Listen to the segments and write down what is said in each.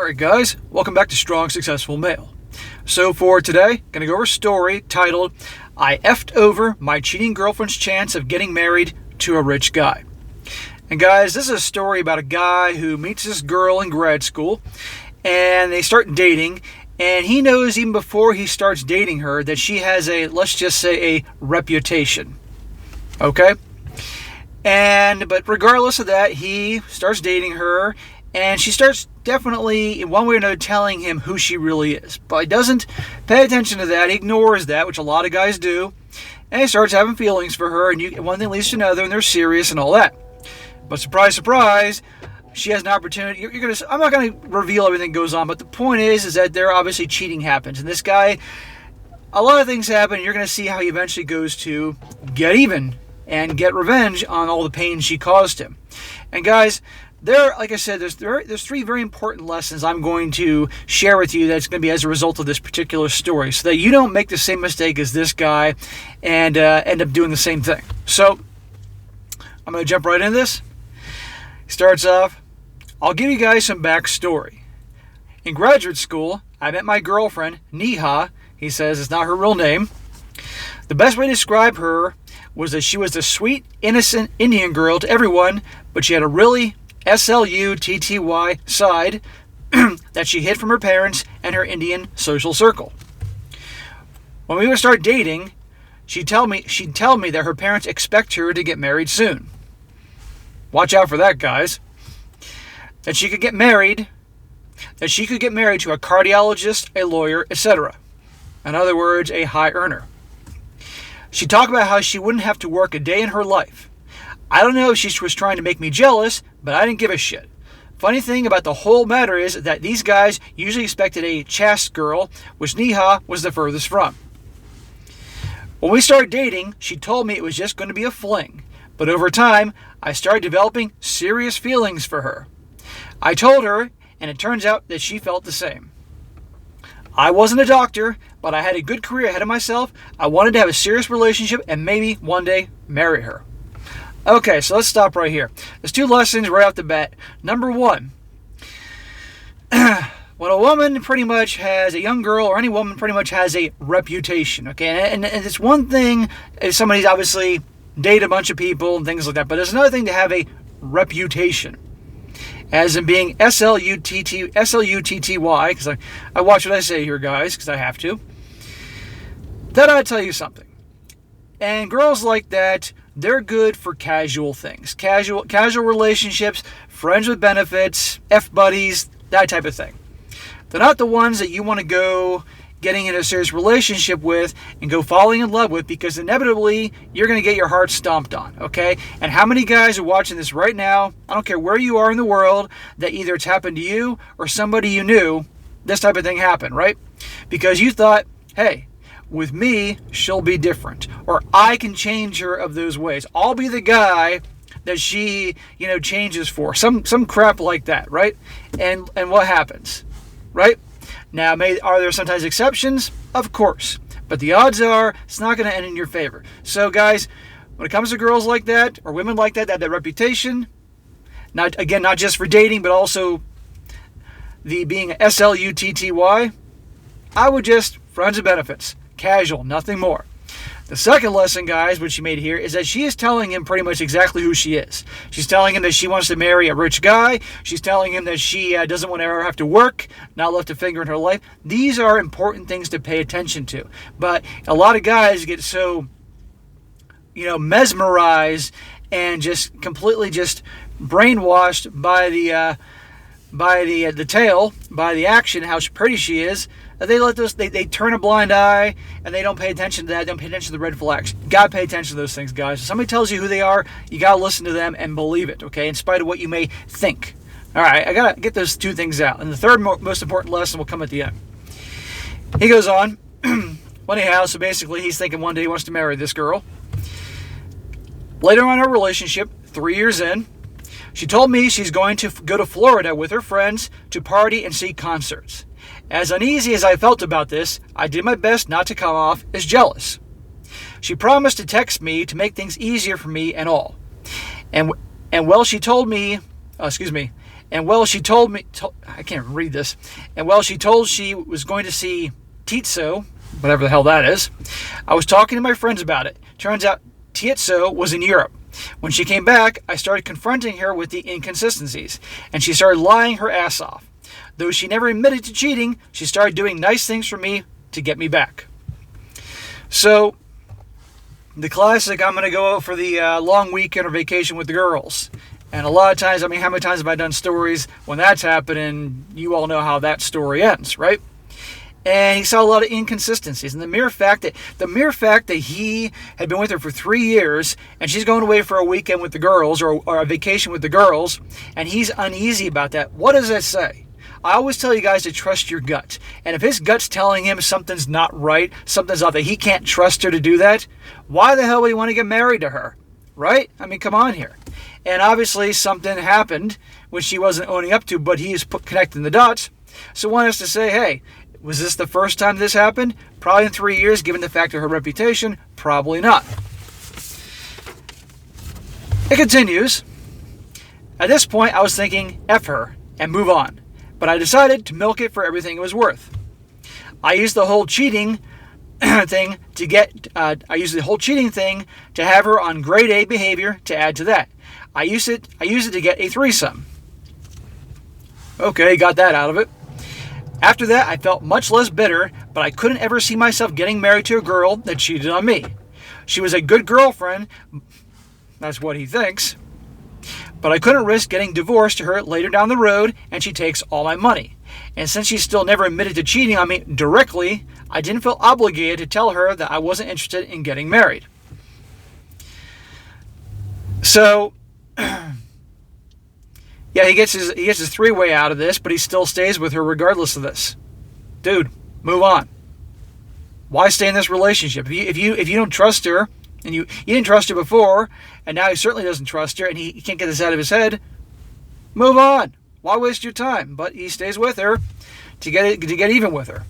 Alright guys, welcome back to Strong Successful Male. So for today, gonna go over a story titled, I effed over my cheating girlfriend's chance of getting married to a rich guy. And guys, this is a story about a guy who meets this girl in grad school, and they start dating, and he knows even before he starts dating her that she has a, let's just say, a reputation. Okay? But regardless of that, he starts dating her, and she starts definitely, in one way or another, telling him who she really is. But he doesn't pay attention to that. He ignores that, which a lot of guys do. And he starts having feelings for her, and one thing leads to another, and they're serious and all that. But surprise, surprise, she has an opportunity. I'm not going to reveal everything that goes on, but the point is that there obviously cheating happens. And this guy, a lot of things happen, and you're going to see how he eventually goes to get even and get revenge on all the pain she caused him. And guys, like I said, there's three very important lessons I'm going to share with you that's going to be as a result of this particular story, so that you don't make the same mistake as this guy and end up doing the same thing. So I'm going to jump right into this. Starts off, I'll give you guys some backstory. In graduate school, I met my girlfriend, Neha. He says it's not her real name. The best way to describe her was that she was the sweet, innocent Indian girl to everyone, but she had a really SLUTTY side that she hid from her parents and her Indian social circle. When we would start dating, she'd tell me that her parents expect her to get married soon. Watch out for that, guys. That she could get married to a cardiologist, a lawyer, etc. In other words, a high earner. She talked about how she wouldn't have to work a day in her life. I don't know if she was trying to make me jealous, but I didn't give a shit. Funny thing about the whole matter is that these guys usually expected a chaste girl, which Neha was the furthest from. When we started dating, she told me it was just going to be a fling, but over time, I started developing serious feelings for her. I told her, and it turns out that she felt the same. I wasn't a doctor, but I had a good career ahead of myself. I wanted to have a serious relationship and maybe one day marry her. Okay, so let's stop right here. There's two lessons right off the bat. Number one, when a woman pretty much has, a young girl or any woman pretty much has a reputation, okay? And it's one thing if somebody's obviously dated a bunch of people and things like that, but there's another thing to have a reputation. As in being SLUTTY, because I watch what I say here, guys, because I have to. Then I'll tell you something. And girls like that, they're good for casual things. Casual relationships, friends with benefits, F-buddies, that type of thing. They're not the ones that you want to go getting in a serious relationship with and go falling in love with, because inevitably you're going to get your heart stomped on, okay? And how many guys are watching this right now, I don't care where you are in the world, that either it's happened to you or somebody you knew, this type of thing happened, right? Because you thought, hey, with me, she'll be different. Or I can change her of those ways. I'll be the guy that she, changes for. Some crap like that, right? And what happens, right? Now, are there sometimes exceptions? Of course. But the odds are it's not going to end in your favor. So, guys, when it comes to girls like that, or women like that have that reputation, not just for dating, but also the being SLUTTY, I would just, friends and benefits. Casual, nothing more. The second lesson, guys, which she made here, is that she is telling him pretty much exactly who she is. She's telling him that she wants to marry a rich guy. She's telling him that she doesn't want to ever have to work, not lift a finger in her life. These are important things to pay attention to. But a lot of guys get so, mesmerized and just completely just brainwashed by the tale, by the action, how pretty she is. They turn a blind eye and they don't pay attention to that. They don't pay attention to the red flags. You gotta pay attention to those things, guys. If somebody tells you who they are, you gotta listen to them and believe it, okay? In spite of what you may think. All right, I gotta get those two things out. And the third most important lesson will come at the end. He goes on. Well, anyhow, so basically he's thinking one day he wants to marry this girl. Later on in our relationship, 3 years in, she told me she's going to go to Florida with her friends to party and see concerts. As uneasy as I felt about this, I did my best not to come off as jealous. She promised to text me to make things easier for me and all. And well, she told me, And well, she told me, I can't read this. And well, she told she was going to see Tietso, whatever the hell that is. I was talking to my friends about it. Turns out Tietso was in Europe. When she came back, I started confronting her with the inconsistencies, and she started lying her ass off. Though she never admitted to cheating, she started doing nice things for me to get me back. So, the classic, I'm going to go out for the long weekend or vacation with the girls. And a lot of times, how many times have I done stories when that's happened, and you all know how that story ends, right? And he saw a lot of inconsistencies. And the mere fact that he had been with her for 3 years, and she's going away for a weekend with the girls, or a vacation with the girls, and he's uneasy about that, what does that say? I always tell you guys to trust your gut. And if his gut's telling him something's not right, something's off, that he can't trust her to do that, why the hell would he want to get married to her? Right? I mean, come on here. And obviously something happened which she wasn't owning up to, but he is connecting the dots. So I want us to say, hey, was this the first time this happened? Probably in 3 years, given the fact of her reputation, probably not. It continues. At this point, I was thinking, F her, and move on. But I decided to milk it for everything it was worth. I used the whole cheating thing to have her on grade A behavior to add to that. I used it to get a threesome. Okay, got that out of it. After that, I felt much less bitter, but I couldn't ever see myself getting married to a girl that cheated on me. She was a good girlfriend, that's what he thinks, but I couldn't risk getting divorced to her later down the road, and she takes all my money. And since she still never admitted to cheating on me directly, I didn't feel obligated to tell her that I wasn't interested in getting married. So, yeah, he gets his three-way out of this, but he still stays with her regardless of this. Dude, move on. Why stay in this relationship? If you don't trust her, and you didn't trust her before, and now he certainly doesn't trust her, and he can't get this out of his head, move on. Why waste your time? But he stays with her to get even with her.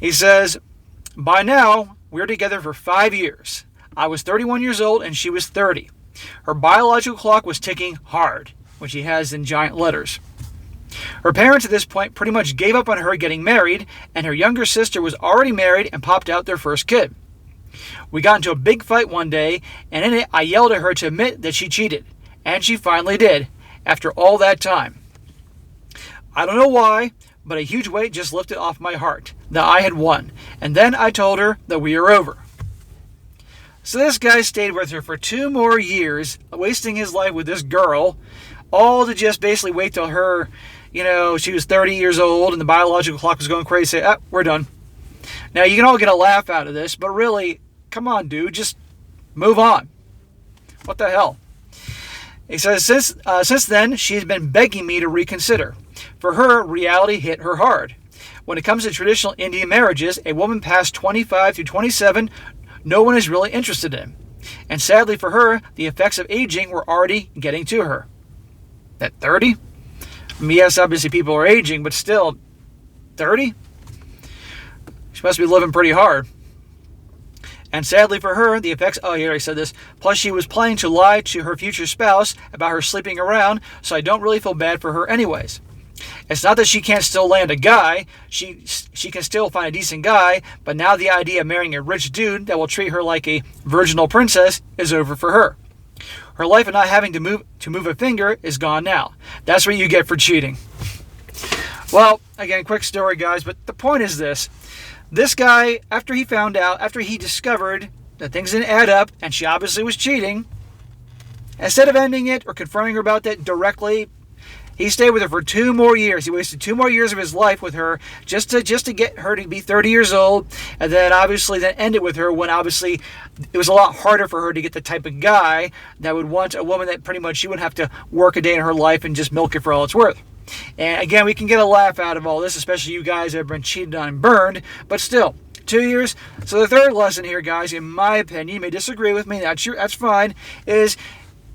He says, by now, we're together for 5 years. I was 31 years old, and she was 30. Her biological clock was ticking hard, which he has in giant letters. Her parents at this point pretty much gave up on her getting married, and her younger sister was already married and popped out their first kid. We got into a big fight one day, and in it I yelled at her to admit that she cheated, and she finally did, after all that time. I don't know why, but a huge weight just lifted off my heart, that I had won, and then I told her that we were over. So this guy stayed with her for 2 more years, wasting his life with this girl, all to just basically wait till her, she was 30 years old and the biological clock was going crazy, say, we're done. Now, you can all get a laugh out of this, but really, come on, dude, just move on. What the hell? He says, since then, she's been begging me to reconsider. For her, reality hit her hard. When it comes to traditional Indian marriages, a woman past 25 through 27, no one is really interested in. And sadly for her, the effects of aging were already getting to her. At 30? Yes, obviously people are aging, but still, 30? She must be living pretty hard. And sadly for her, the effects... Oh, here I said this. Plus, she was planning to lie to her future spouse about her sleeping around, so I don't really feel bad for her anyways. It's not that she can't still land a guy. She can still find a decent guy, but now the idea of marrying a rich dude that will treat her like a virginal princess is over for her. Her life of not having to move a finger is gone now. That's what you get for cheating. Well, again, quick story, guys, but the point is this. This guy, after he discovered that things didn't add up, and she obviously was cheating, instead of ending it or confronting her about that directly, he stayed with her for 2 more years. He wasted 2 more years of his life with her just to get her to be 30 years old, and then end it with her when obviously it was a lot harder for her to get the type of guy that would want a woman that pretty much she wouldn't have to work a day in her life and just milk it for all it's worth. And again, we can get a laugh out of all this, especially you guys that have been cheated on and burned, but still, 2 years. So the third lesson here, guys, in my opinion, you may disagree with me, that's fine, is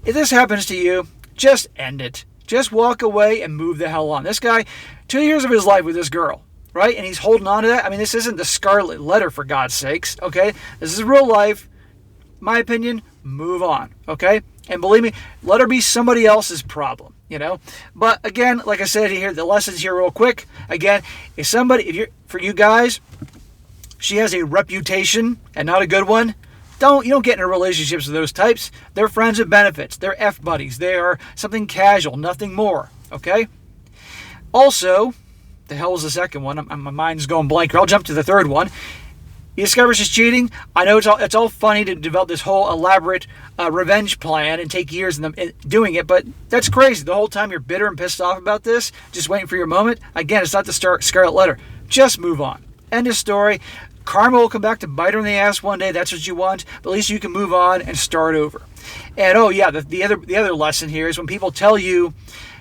if this happens to you, just end it. Just walk away and move the hell on. This guy, 2 years of his life with this girl, right? And he's holding on to that. I mean, this isn't the Scarlet Letter, for God's sakes, okay? This is real life. My opinion, move on, okay? And believe me, let her be somebody else's problem, But again, like I said here, the lessons here real quick. Again, for you guys, she has a reputation and not a good one. You don't get into relationships with those types. They're friends with benefits. They're F buddies. They are something casual, nothing more. Okay? Also, the hell is the second one? My mind's going blank here. I'll jump to the third one. He discovers she's cheating. I know it's all funny to develop this whole elaborate revenge plan and take years in doing it, but that's crazy. The whole time you're bitter and pissed off about this, just waiting for your moment. Again, it's not the scarlet letter. Just move on. End of story. Karma will come back to bite her in the ass one day. That's what you want. But at least you can move on and start over. And the other lesson here is when people tell you,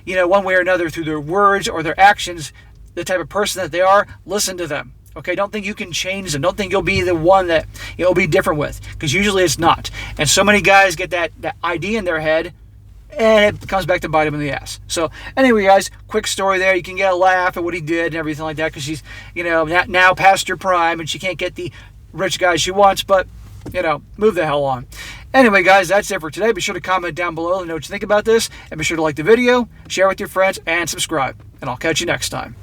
one way or another through their words or their actions, the type of person that they are, listen to them. Okay, don't think you can change them. Don't think you'll be the one that you'll be different with, because usually it's not. And so many guys get that idea in their head, and it comes back to bite them in the ass. So anyway, guys, quick story there. You can get a laugh at what he did and everything like that, because she's now past her prime and she can't get the rich guy she wants. But move the hell on. Anyway, guys, that's it for today. Be sure to comment down below and know what you think about this, and be sure to like the video, share with your friends, and subscribe. And I'll catch you next time.